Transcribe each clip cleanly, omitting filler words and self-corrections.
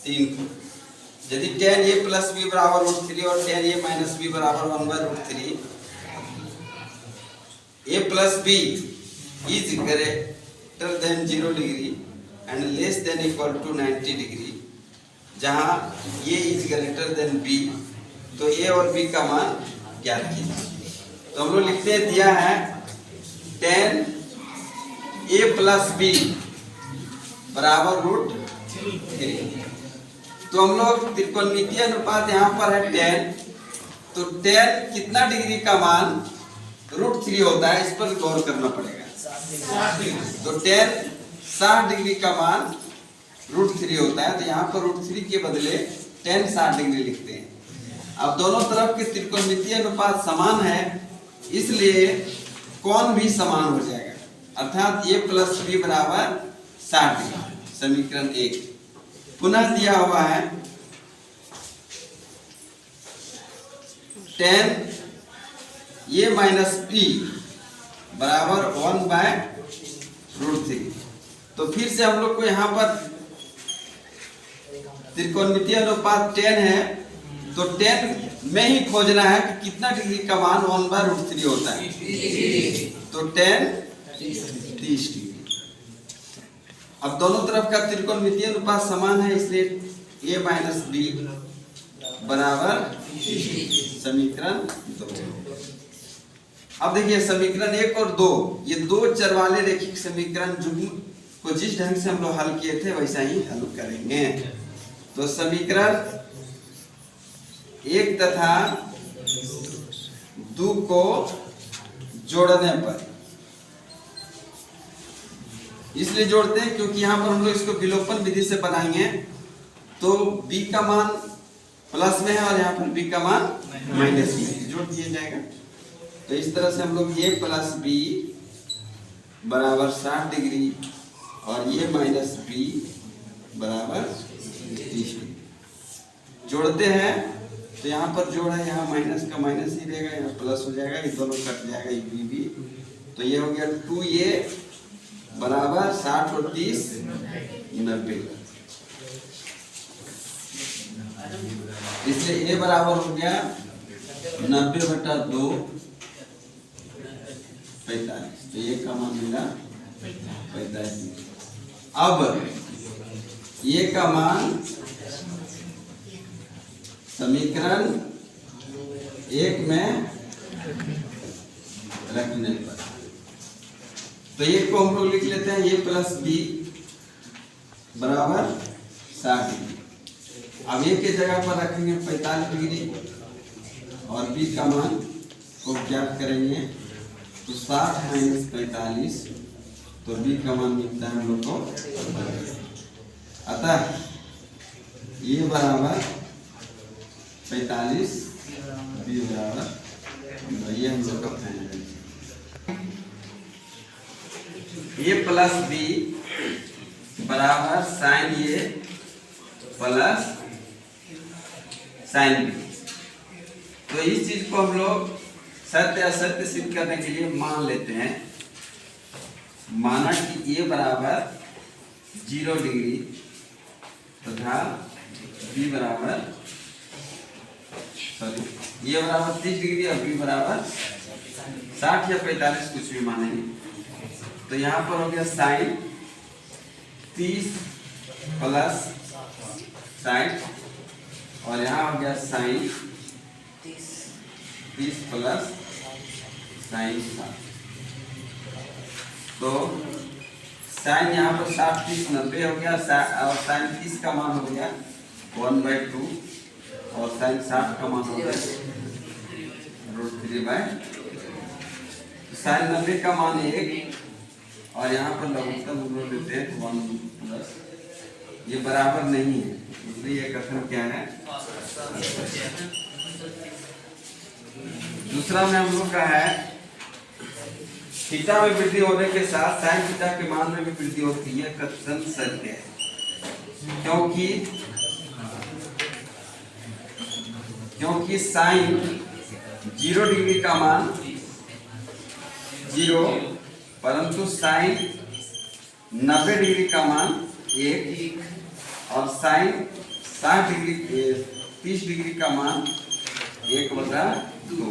3 को। यदि tan a plus b बराबर √3 और tan a माइनस b बराबर 1/√3, a plus b is greater than 0 degree and less than equal to 90 degree, जहां a is greater than b, तो a और b का मान ज्ञात कीजिए। तो हम लोग लिखते हैं, दिया है tan a प्लस b बराबर √3। तो हम लोग त्रिकोणमितीय अनुपात यहाँ पर है tan, तो tan कितना डिग्री का मान √3 होता है, इस पर गौर करना पड़ेगा। तो tan 60 डिग्री का मान √3 होता है, तो यहाँ पर √3 के बदले tan 60 डिग्री लिखते हैं। अब दोनों तरफ के त्रिकोणमितीय अनुपात समान है, इसलिए कोण भी समान हो जाएगा, अर्थात a प्लस b बराबर 60 डिग्री। समीकरण 1 पुनः दिया हुआ है, tan a माइनस b बराबर 1/√3। तो फिर से हम लोग को यहाँ पर त्रिकोणमितीय अनुपात tan है, तो tan में ही खोजना है कि कितना डिग्री का मान 1/√3 होता है। तो tan 30 डिग्री। अब दोनों तरफ का त्रिकोणमितीय अनुपात समान है, इसलिए a माइनस b बराबर समीकरण 2। अब देखिए समीकरण 1 और 2, ये दो चर वाले रैखिक समीकरण जुग्म को जिस ढंग से हम लोग हल किए थे वैसा ही हल करेंगे। तो समीकरण 1 तथा 2 को जोड़ने पर, इसलिए जोड़ते हैं क्योंकि यहाँ पर हम लोग इसको विलोपन विधि से बनाएंगे, तो b का मान प्लस में है और यहाँ पर b का मान माइनस में, जोड़ दिया जाएगा। तो इस तरह से हम लोग a प्लस b बराबर 60 डिग्री और a माइनस b बराबर 30 डिग्री जोड़ते हैं। तो यहाँ पर जोड़ है, यहाँ माइनस का माइनस ही रहेगा, यहाँ प्लस हो जाएगा, ये दोनों कट जाएगा, ये b। तो ये हो गया 2a बराबर 60 और 30 90, इसलिए a बराबर हो गया 90/2 45। तो ये का मान मिला 45। अब ये का मान समीकरण 1 में रखने पर, तो ये को हम लोग लिख लेते हैं a प्लस b बराबर 60 डिग्री। अब a के जगह पर रखेंगे 45 डिग्री और b का मान को ज्ञात करेंगे, तो 60 माइनस 45, तो b का मान मिलता है हम लोग को। अतः a बराबर 45, b बराबर, ये हम लोग का फाइनल। a प्लस b बराबर sine a plus sine b। तो इस चीज को हम लोग सत्य असत्य सिद्ध करने के लिए मान लेते हैं। माना कि a बराबर 0 डिग्री तथा b बराबर a बराबर 30 डिग्री और b बराबर 60 या 45, कुछ भी मानेंगे। तो यहाँ पर हो गया साइन 30 प्लस 60 और यहाँ हो गया साइन 30 प्लस साइन 60। तो साइन यहाँ पर 60 30 90 हो गया, और साइन 30 का मान हो गया 1/2 और साइन 60 का मान हो गया √3/। साइन 90 का मान 1 और यहाँ पर लघुत्तम हम लोग लेते हैं 1+, ये बराबर नहीं है, इसलिए ये कथन क्या है। दूसरा में हम लोग का है थीटा में वृद्धि होने के साथ साइन थीटा के मान में भी वृद्धि होती है, कथन सत्य है, क्योंकि साइन 0 डिग्री का मान 0, परंतु साइन 90 डिग्री का मान 1 और साइन 60 डिग्री 30 डिग्री का मान 1/2।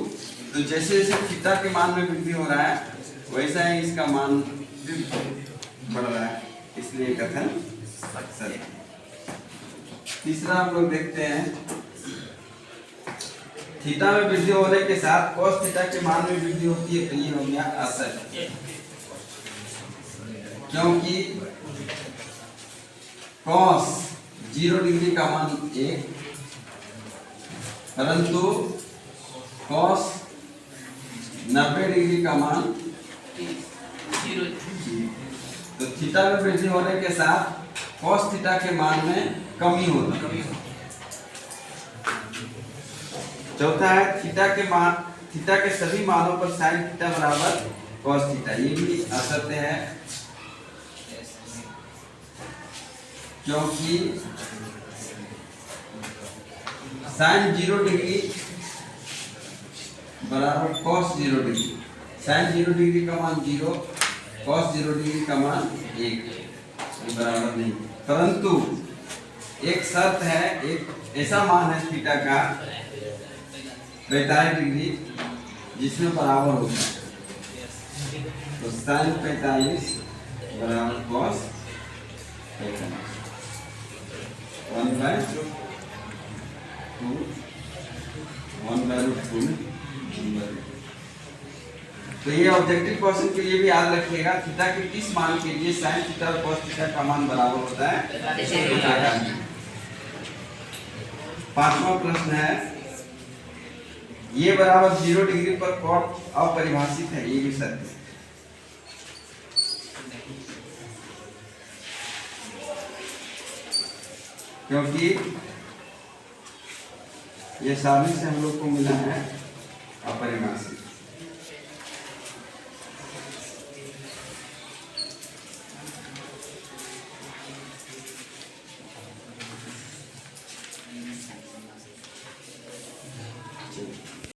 तो जैसे जैसे थीटा के मान में वृद्धि हो रहा है वैसा ही इसका मान भी बढ़ रहा है, इसलिए कथन सही है। तीसरा हम लोग देखते हैं, थीटा में वृद्धि होने के साथ cos थीटा के मान में वृद्धि होती है, तो ये हो गया असत्य, क्योंकि cos 0 डिग्री का मान 1, परंतु cos 90 डिग्री का मान 0। तो थीटा में वृद्धि होने के साथ cos थीटा के मान में कमी होती है। चौथा है थीटा के सभी मानों पर sin थीटा बराबर cos थीटा, ये भी असत्य है, क्योंकि sin 0 डिग्री बराबर cos 0 डिग्री, sin 0 डिग्री का मान 0, cos 0 डिग्री का मान 1 बराबर नहीं। परंतु एक शर्त है, एक ऐसा मान है थीटा का 45 डिग्री जिसमें बराबर होता है, तो sin 45 बराबर cos 1/2। तो ये ऑब्जेक्टिव क्वेश्चन के लिए भी याद रखिएगा, थीटा के किस मान के लिए sin थीटा और cos थीटा का मान बराबर होता है। पांचवा प्रश्न है, ये बराबर 0 डिग्री पर cot अपरिभाषित है, ये भी सत्य है। क्योंकि ये सारणी से हम लोग को मिला है